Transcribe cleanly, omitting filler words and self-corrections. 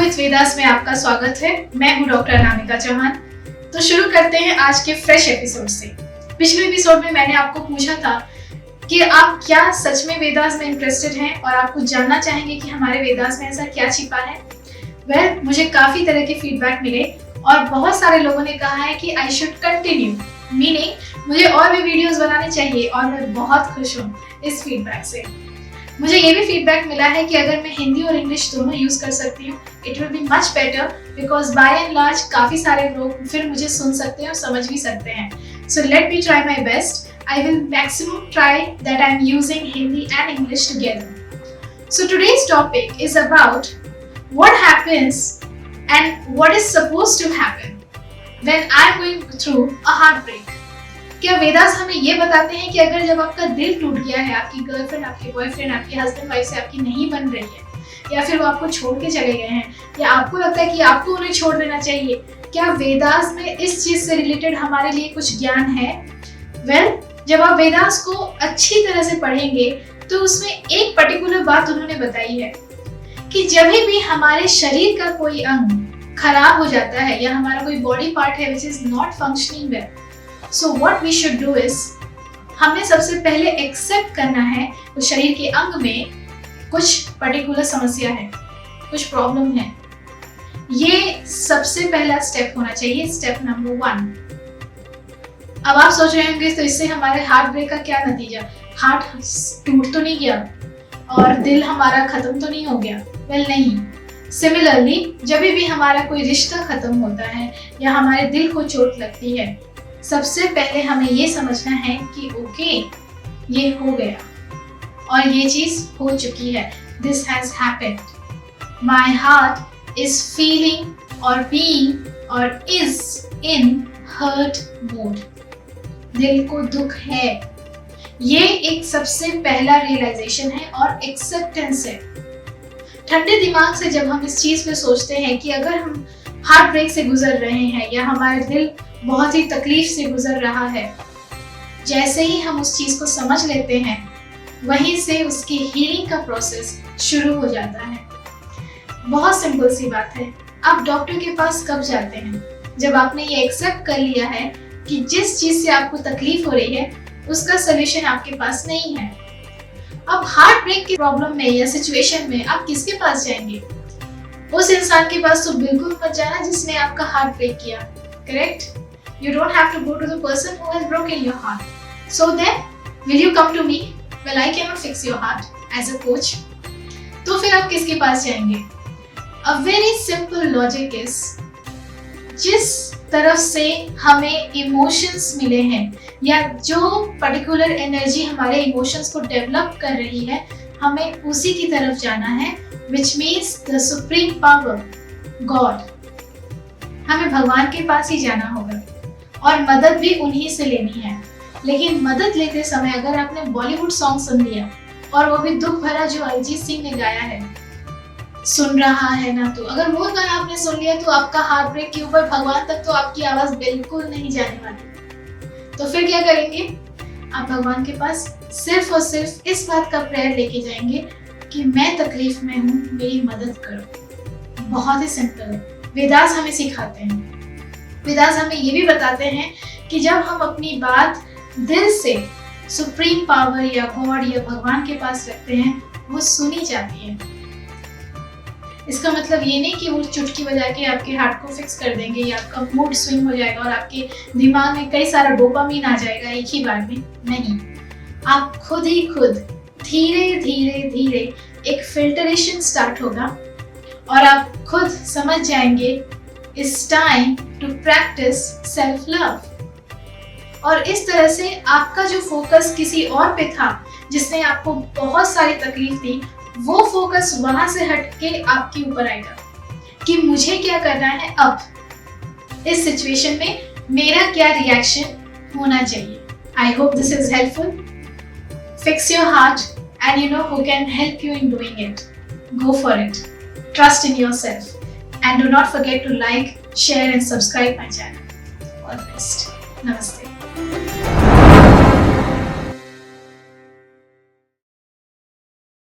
With Vedas में आपका स्वागत है। मैं हूं डॉक्टर अनामिका चौहान। तो शुरू करते हैं आज के फ्रेश एपिसोड से। पिछले एपिसोड में मैंने आपको पूछा था कि आप क्या सच में वेदास में इंटरेस्टेड हैं और आप कुछ जानना चाहेंगे कि हमारे वेदास में ऐसा क्या छिपा है। मुझे काफी तरह के फीडबैक मिले और बहुत सारे लोगों ने कहा है कि आई शुड कंटिन्यू, मीनिंग मुझे और भी वीडियोस बनाने चाहिए और मैं बहुत खुश हूँ इस फीडबैक से। मुझे ये भी फीडबैक मिला है कि अगर मैं हिंदी और इंग्लिश दोनों यूज कर सकती हूँ it will be much better, because by and large काफी सारे लोग फिर मुझे सुन सकते हैं और समझ भी सकते हैं। So let me try my best. I will maximum try that I'm using Hindi and English together. So today's topic is about what happens and what is supposed to happen when I'm going through a heartbreak. क्या वेदास हमें ये बताते हैं कि अगर जब आपका दिल टूट गया है, आपकी गर्लफ्रेंड, आपके बॉयफ्रेंड, आपके हस्बैंड वाइफ से आपकी नहीं बन रही है, या फिर वो आपको छोड़ के चले गए हैं, या आपको लगता है कि आपको उन्हें छोड़ देना चाहिए, क्या वेदास में इस चीज से रिलेटेड हमारे लिए कुछ ज्ञान है? जब आप वेदास को अच्छी तरह से पढ़ेंगे तो उसमें एक पर्टिकुलर बात उन्होंने बताई है कि जब भी हमारे शरीर का कोई अंग खराब हो जाता है या हमारा कोई बॉडी पार्ट है which is not functioning well, so what we should do is हमें सबसे पहले एक्सेप्ट करना है उस शरीर के अंग में कुछ पर्टिकुलर समस्या है, कुछ प्रॉब्लम है। ये सबसे पहला स्टेप होना चाहिए, स्टेप नंबर 1। अब आप सोच रहे होंगे तो इससे हमारे हार्ट ब्रेक का क्या नतीजा? हार्ट टूट तो नहीं गया और दिल हमारा खत्म तो नहीं हो गया? नहीं। सिमिलरली जब भी हमारा कोई रिश्ता खत्म होता है या हमारे दिल को चोट लगती है, सबसे पहले हमें ये समझना है कि ओके, ये हो गया और ये चीज हो चुकी है। This has happened. My heart is feeling और बीइंग और इज इन हर्ट मोड। दिल को दुख है। ये एक सबसे पहला रियलाइजेशन है और एक्सेप्टेंस है। ठंडे दिमाग से जब हम इस चीज पे सोचते हैं कि अगर हम हार्ट ब्रेक से गुजर रहे हैं या हमारे दिल बहुत ही तकलीफ से गुजर रहा है, जैसे ही हम उस चीज को समझ लेते हैं वहीं से उसकी हीलिंग का प्रोसेस शुरू हो जाता है। बहुत सिंपल सी बात है। आप डॉक्टर के पास कब जाते हैं? जब आपने ये एक्सेप्ट कर लिया है कि जिस चीज से आपको तकलीफ हो रही है उसका सोल्यूशन आपके पास नहीं है। अब हार्ट ब्रेक की प्रॉब्लम में या सिचुएशन में आप किसके पास जाएंगे? उस इंसान के पास तो बिल्कुल मत जाना जिसने आपका हार्ट ब्रेक किया। Correct? You don't have to go to the person who has broken your heart. So then, will you come to me? Well, I cannot fix your heart as a coach. तो फिर आप किसके पास जाएंगे? A very simple logic is, जिस तरफ से हमें emotions मिले हैं या जो पर्टिकुलर एनर्जी हमारे इमोशंस को डेवलप कर रही है, हमें उसी की तरफ जाना है, which means the supreme power, God. हमें भगवान के पास ही जाना होगा और मदद भी उन्हीं से लेनी है। लेकिन मदद लेते समय अगर आपने बॉलीवुड सॉन्ग सुन लिया और वो भी दुख भरा जो अरिजीत सिंह ने गाया है, सुन रहा है ना, तो अगर वो गाना आपने सुन लिया तो आपका हार्ट ब्रेक के ऊपर भगवान तक तो आपकी आवाज बिल्कुल नहीं जाने वाली। तो फिर क्या करेंगे? आप भगवान के पास सिर्फ और सिर्फ इस बात का प्रेयर लेके जाएंगे कि मैं तकलीफ में हूँ, मेरी मदद करो। बहुत ही सिंपल है। वेदास हमें सिखाते हैं। वेदास हमें ये भी बताते हैं कि जब हम अपनी बात दिल से सुप्रीम पावर या गॉड या भगवान के पास रखते हैं, वो सुनी जाती है। इसका मतलब ये नहीं कि वो चुटकी बजा के आपके हार्ट को फिक्स कर देंगे या आपका मूड स्विंग हो जाएगा और आपके दिमाग में कई सारा डोपामीन आ जाएगा एक ही बार में। नहीं, आप खुद ही खुद धीरे धीरे धीरे एक फिल्टरेशन स्टार्ट होगा और आप खुद समझ जाएंगे it's time to practice self love. और इस तरह से आपका जो फोकस किसी और पे था जिसने आपको बहुत सारी तकलीफ दी, वो फोकस वहां से हटके आपके ऊपर आएगा कि मुझे क्या करना है अब इस सिचुएशन में, मेरा क्या रिएक्शन होना चाहिए। I hope this is helpful. Fix your heart and you know who can help you in doing it. Go for it. Trust in yourself. And do not forget to like, share and subscribe my channel. All the best. Namaste.